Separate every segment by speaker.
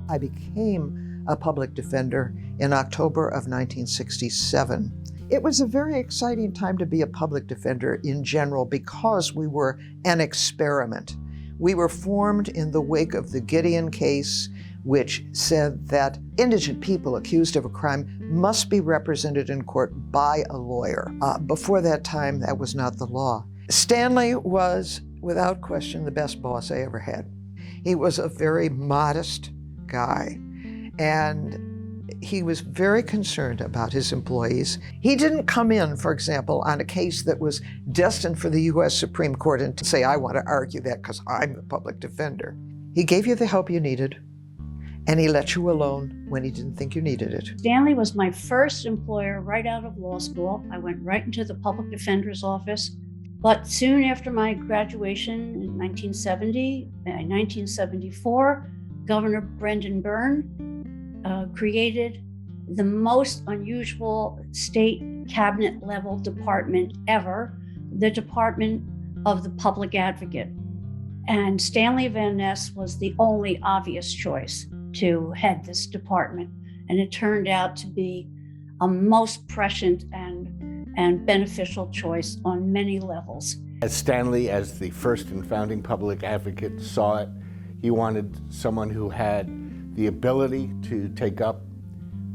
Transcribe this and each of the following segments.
Speaker 1: I became a public defender in October of 1967. It was a very exciting time to be a public defender in general because we were an experiment. We were formed in the wake of the Gideon case, which said that indigent people accused of a crime must be represented in court by a lawyer. Before that time, that was not the law. Stanley was, without question, the best boss I ever had. He was a very modest guy, and he was very concerned about his employees. He didn't come in, for example, on a case that was destined for the U.S. Supreme Court and to say, I want to argue that because I'm the public defender. He gave you the help you needed, and he let you alone when he didn't think you needed it.
Speaker 2: Stanley was my first employer right out of law school. I went right into the public defender's office. But soon after my graduation in 1970, in 1974, Governor Brendan Byrne created the most unusual state cabinet level department ever, the Department of the Public Advocate. And Stanley Van Ness was the only obvious choice to head this department. And it turned out to be a most prescient and beneficial choice on many levels.
Speaker 3: As Stanley, as the first and founding public advocate, saw it, he wanted someone who had the ability to take up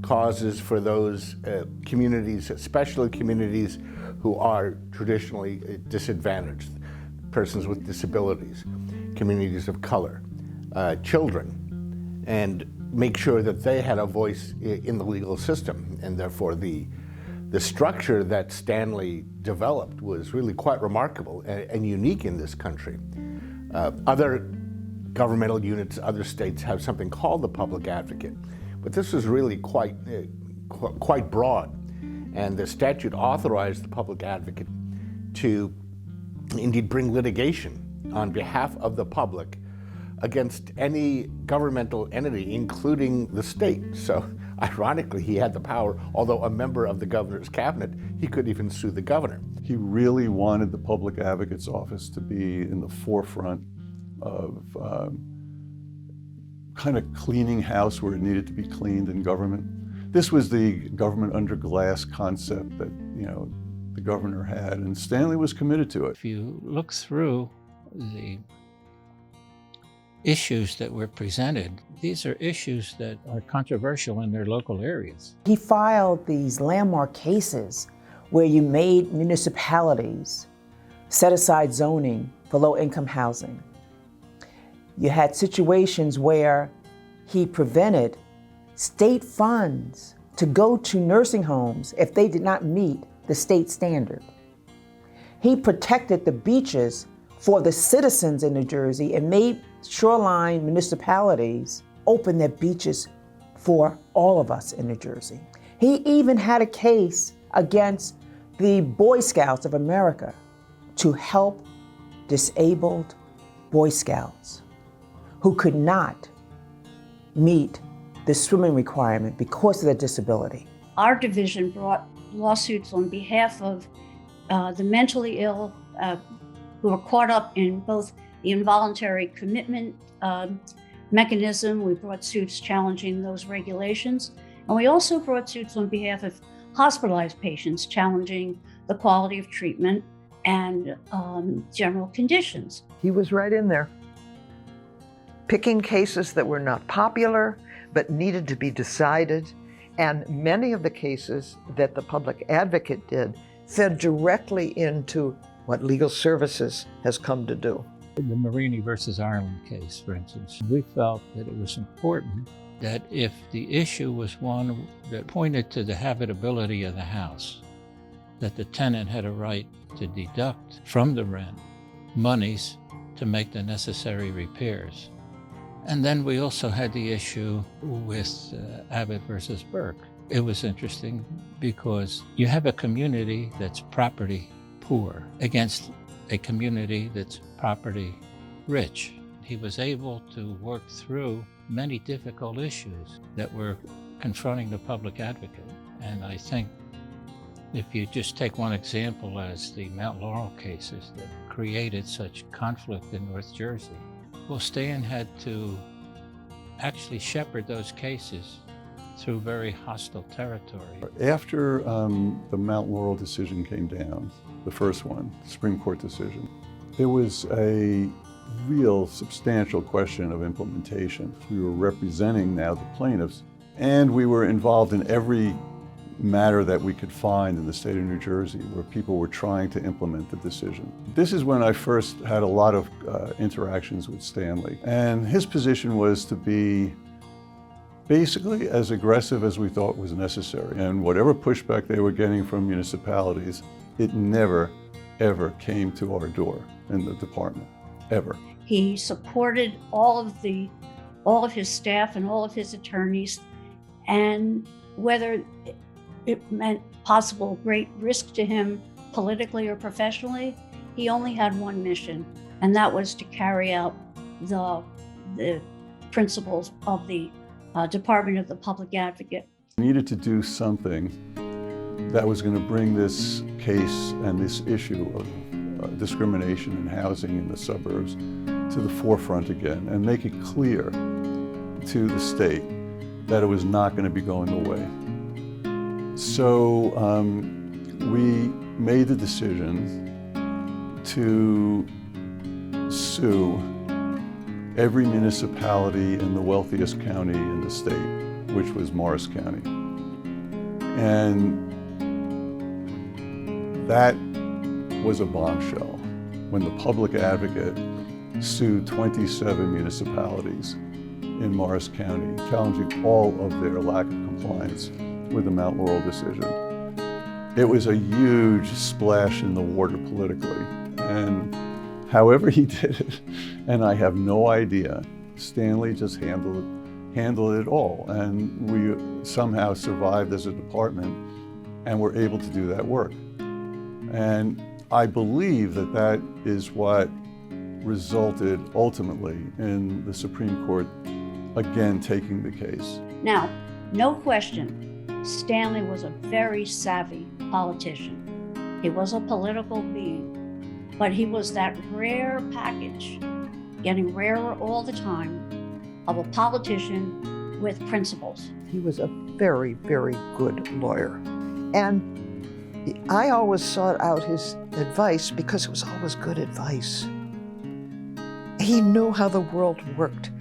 Speaker 3: causes for those communities, especially communities who are traditionally disadvantaged, persons with disabilities, communities of color, children, and make sure that they had a voice in the legal system. And therefore the structure that Stanley developed was really quite remarkable and unique in this country. Other governmental units, other states have something called the public advocate, but this was really quite broad. And the statute authorized the public advocate to indeed bring litigation on behalf of the public against any governmental entity, including the state. So ironically, he had the power, although a member of the governor's cabinet, he could even sue the governor.
Speaker 4: He really wanted the public advocate's office to be in the forefront of kind of cleaning house where it needed to be cleaned in government. This was the government under glass concept that, the governor had, and Stanley was committed to it.
Speaker 5: If you look through the issues that were presented, these are issues that are controversial in their local areas.
Speaker 6: He filed these landmark cases where you made municipalities set aside zoning for low-income housing. You had situations where he prevented state funds to go to nursing homes if they did not meet the state standard. He protected the beaches for the citizens in New Jersey and made shoreline municipalities open their beaches for all of us in New Jersey. He even had a case against the Boy Scouts of America to help disabled Boy Scouts who could not meet the swimming requirement because of their disability.
Speaker 2: Our division brought lawsuits on behalf of the mentally ill who were caught up in both the involuntary commitment mechanism. We brought suits challenging those regulations. And we also brought suits on behalf of hospitalized patients challenging the quality of treatment and general conditions.
Speaker 1: He was right in there, picking cases that were not popular, but needed to be decided. And many of the cases that the public advocate did fed directly into what legal services has come to do.
Speaker 5: In the Marini versus Ireland case, for instance, we felt that it was important that if the issue was one that pointed to the habitability of the house, that the tenant had a right to deduct from the rent monies to make the necessary repairs. And then we also had the issue with Abbott versus Burke. It was interesting because you have a community that's property poor against a community that's property rich. He was able to work through many difficult issues that were confronting the public advocate. And I think if you just take one example as the Mount Laurel cases that created such conflict in North Jersey, well, Stan had to actually shepherd those cases through very hostile territory.
Speaker 4: After the Mount Laurel decision came down, the first one, Supreme Court decision, there was a real substantial question of implementation. We were representing now the plaintiffs, and we were involved in every matter that we could find in the state of New Jersey where people were trying to implement the decision. This is when I first had a lot of interactions with Stanley, and his position was to be basically as aggressive as we thought was necessary. And whatever pushback they were getting from municipalities, it never, ever came to our door in the department, ever.
Speaker 2: He supported all of his staff and all of his attorneys, and whether it meant possible great risk to him politically or professionally, he only had one mission, and that was to carry out the principles of the Department of the Public Advocate.
Speaker 4: We needed to do something that was going to bring this case and this issue of discrimination in housing in the suburbs to the forefront again and make it clear to the state that it was not going to be going away. So we made the decision to sue every municipality in the wealthiest county in the state, which was Morris County. And that was a bombshell when the public advocate sued 27 municipalities in Morris County, challenging all of their lack of compliance with the Mount Laurel decision. It was a huge splash in the water politically. And however he did it, and I have no idea, Stanley just handled it all. And we somehow survived as a department and were able to do that work. And I believe that that is what resulted ultimately in the Supreme Court again taking the case.
Speaker 2: Now, no question, Stanley was a very savvy politician. He was a political being, but he was that rare package, getting rarer all the time, of a politician with principles.
Speaker 1: He was a very, very good lawyer. And I always sought out his advice because it was always good advice. He knew how the world worked.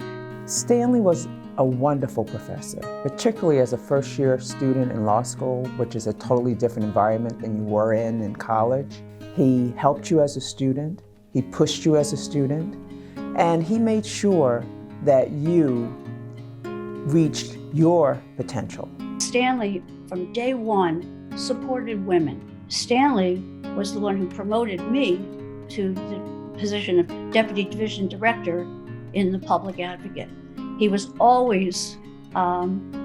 Speaker 6: Stanley was a wonderful professor, particularly as a first-year student in law school, which is a totally different environment than you were in college. He helped you as a student, he pushed you as a student, and he made sure that you reached your potential.
Speaker 2: Stanley, from day one, supported women. Stanley was the one who promoted me to the position of Deputy Division Director in the Public Advocate. He was always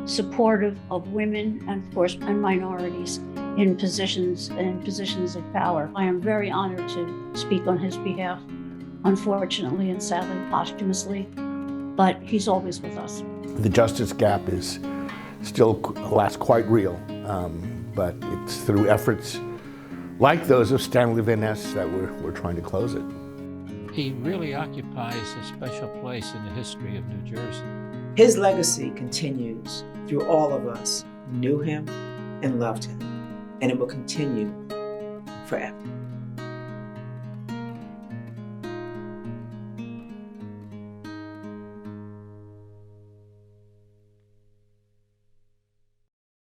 Speaker 2: supportive of women and, of course, and minorities in positions of power. I am very honored to speak on his behalf, unfortunately and sadly posthumously, but he's always with us.
Speaker 3: The justice gap is still, alas, quite real, but it's through efforts like those of Stanley Van Ness that we're trying to close it.
Speaker 5: He really occupies a special place in the history of New Jersey.
Speaker 6: His legacy continues through all of us who knew him and loved him, and it will continue forever.